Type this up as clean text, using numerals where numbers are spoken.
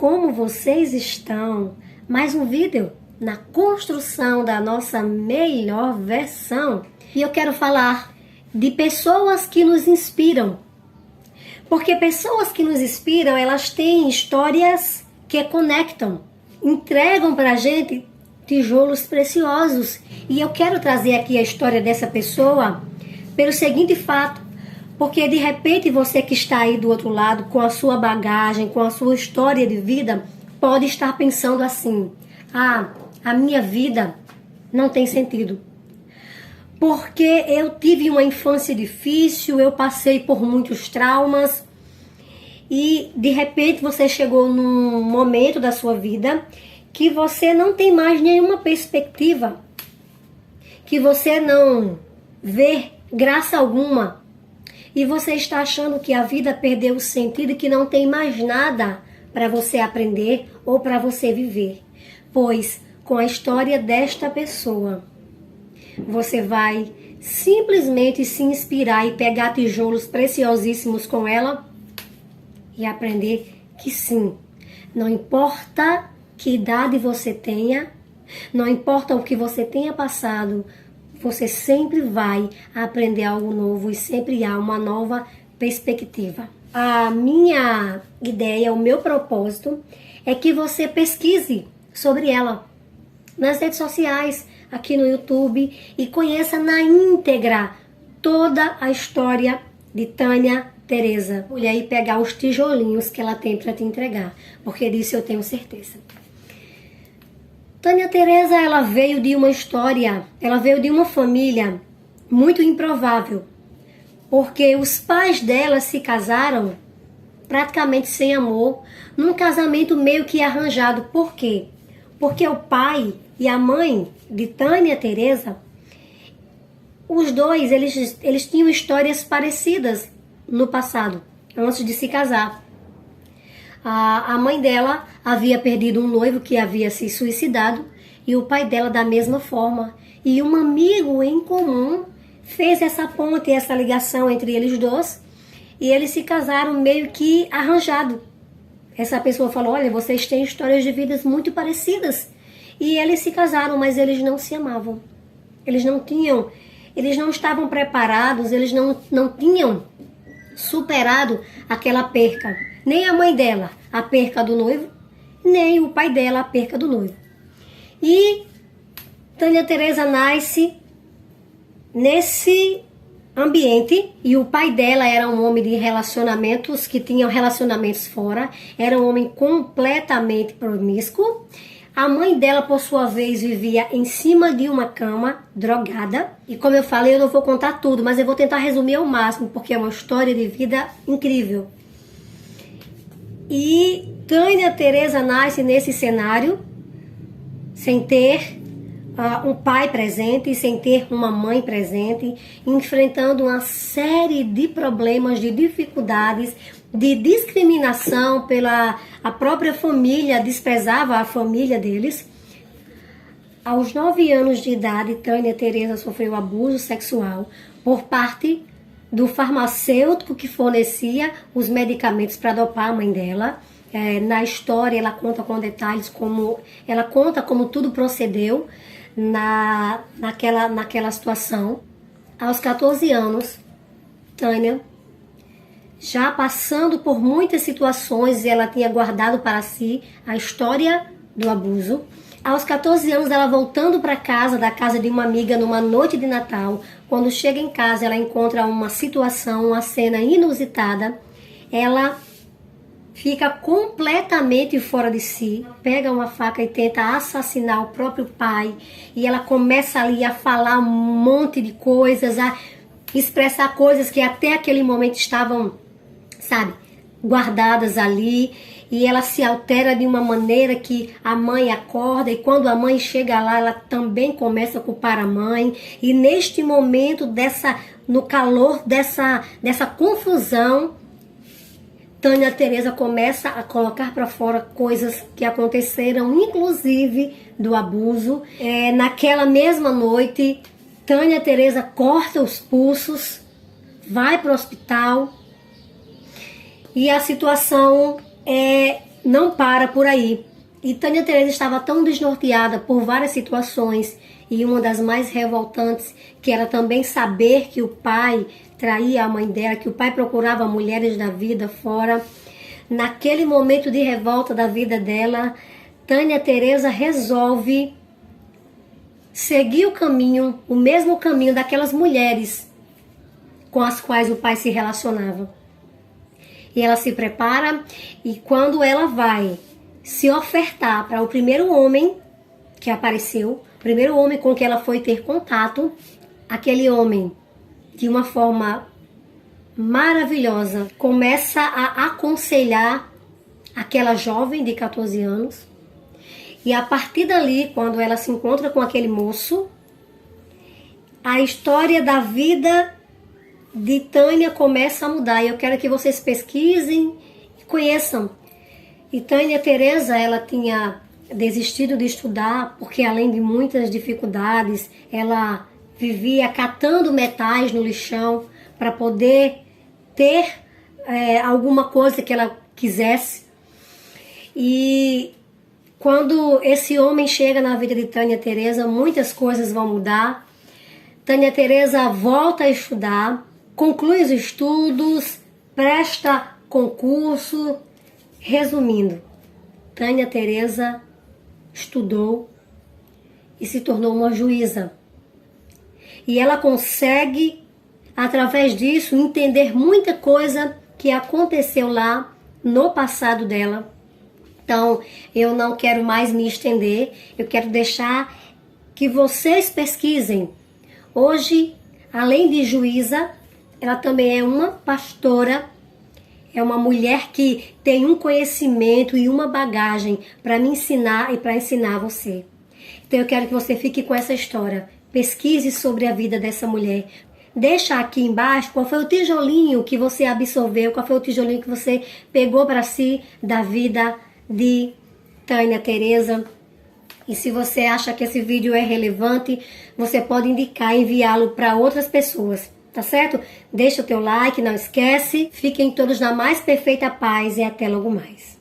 como vocês estão? Mais um vídeo na construção da nossa melhor versão. E eu quero falar de pessoas que nos inspiram. Porque pessoas que nos inspiram, elas têm histórias que conectam, entregam pra gente tijolos preciosos. E eu quero trazer aqui a história dessa pessoa pelo seguinte fato. Porque de repente você que está aí do outro lado, com a sua bagagem, com a sua história de vida, pode estar pensando assim: ah, a minha vida não tem sentido. Porque eu tive uma infância difícil, eu passei por muitos traumas e de repente você chegou num momento da sua vida que você não tem mais nenhuma perspectiva, que você não vê graça alguma. E você está achando que a vida perdeu o sentido e que não tem mais nada para você aprender ou para você viver. Pois, com a história desta pessoa, você vai simplesmente se inspirar e pegar tijolos preciosíssimos com ela e aprender que sim, não importa que idade você tenha, não importa o que você tenha passado, você sempre vai aprender algo novo e sempre há uma nova perspectiva. A minha ideia, o meu propósito é que você pesquise sobre ela nas redes sociais, aqui no YouTube, e conheça na íntegra toda a história de Tânia Teresa. Olha aí, pegar os tijolinhos que ela tem para te entregar, porque disso eu tenho certeza. Tânia Teresa, ela veio de uma história, ela veio de uma família muito improvável, porque os pais dela se casaram praticamente sem amor, num casamento meio que arranjado. Por quê? Porque o pai e a mãe de Tânia Teresa, os dois, eles tinham histórias parecidas no passado, antes de se casar. A mãe dela havia perdido um noivo que havia se suicidado e o pai dela da mesma forma. E um amigo em comum fez essa ponte, essa ligação entre eles dois, e eles se casaram meio que arranjado. Essa pessoa falou: olha, vocês têm histórias de vidas muito parecidas. E eles se casaram, mas eles não se amavam. Eles não estavam preparados, eles não tinham superado aquela perca. Nem a mãe dela, a perca do noivo, nem o pai dela, a perca do noivo. E Tânia Teresa nasce nesse ambiente, e o pai dela era um homem de relacionamentos, que tinham relacionamentos fora, era um homem completamente promíscuo. A mãe dela, por sua vez, vivia em cima de uma cama, drogada. E como eu falei, eu não vou contar tudo, mas eu vou tentar resumir ao máximo, porque é uma história de vida incrível. E Tânia Teresa nasce nesse cenário, sem ter um pai presente, sem ter uma mãe presente, enfrentando uma série de problemas, de dificuldades, de discriminação pela a própria família, desprezava a família deles. Aos 9 anos de idade, Tânia Teresa sofreu abuso sexual por parte do farmacêutico que fornecia os medicamentos para dopar a mãe dela. Na história ela conta com detalhes, como tudo procedeu naquela situação. Aos 14 anos, Tânia, já passando por muitas situações, ela tinha guardado para si a história do abuso. Aos 14 anos, ela voltando para casa, da casa de uma amiga, numa noite de Natal, quando chega em casa, ela encontra uma situação, uma cena inusitada. Ela fica completamente fora de si, pega uma faca e tenta assassinar o próprio pai. E ela começa ali a falar um monte de coisas, a expressar coisas que até aquele momento estavam, guardadas ali. E ela se altera de uma maneira que a mãe acorda, e quando a mãe chega lá, ela também começa a culpar a mãe. E neste momento, no calor dessa confusão, Tânia Teresa começa a colocar para fora coisas que aconteceram, inclusive do abuso. Naquela mesma noite, Tânia Teresa corta os pulsos, vai para o hospital, e a situação é não para por aí. E Tânia Teresa estava tão desnorteada por várias situações, e uma das mais revoltantes, que era também saber que o pai traía a mãe dela, que o pai procurava mulheres da vida fora. Naquele momento de revolta da vida dela, Tânia Teresa resolve seguir o caminho, o mesmo caminho daquelas mulheres com as quais o pai se relacionava. E ela se prepara, e quando ela vai se ofertar para o primeiro homem que apareceu, o primeiro homem com que ela foi ter contato, aquele homem, de uma forma maravilhosa, começa a aconselhar aquela jovem de 14 anos. E a partir dali, quando ela se encontra com aquele moço, a história da vida de Tânia começa a mudar. E eu quero que vocês pesquisem e conheçam. E Tânia Teresa, ela tinha desistido de estudar, porque além de muitas dificuldades, ela vivia catando metais no lixão para poder ter alguma coisa que ela quisesse. E quando esse homem chega na vida de Tânia Teresa, muitas coisas vão mudar. Tânia Teresa volta a estudar, conclui os estudos, presta concurso. Resumindo, Tânia Teresa estudou e se tornou uma juíza. E ela consegue, através disso, entender muita coisa que aconteceu lá no passado dela. Então, eu não quero mais me estender, eu quero deixar que vocês pesquisem. Hoje, além de juíza, ela também é uma pastora, é uma mulher que tem um conhecimento e uma bagagem para me ensinar e para ensinar você. Então, eu quero que você fique com essa história. Pesquise sobre a vida dessa mulher. Deixa aqui embaixo qual foi o tijolinho que você absorveu, qual foi o tijolinho que você pegou para si da vida de Tânia Teresa. E se você acha que esse vídeo é relevante, você pode indicar e enviá-lo para outras pessoas, tá certo? Deixa o teu like, não esquece. Fiquem todos na mais perfeita paz e até logo mais.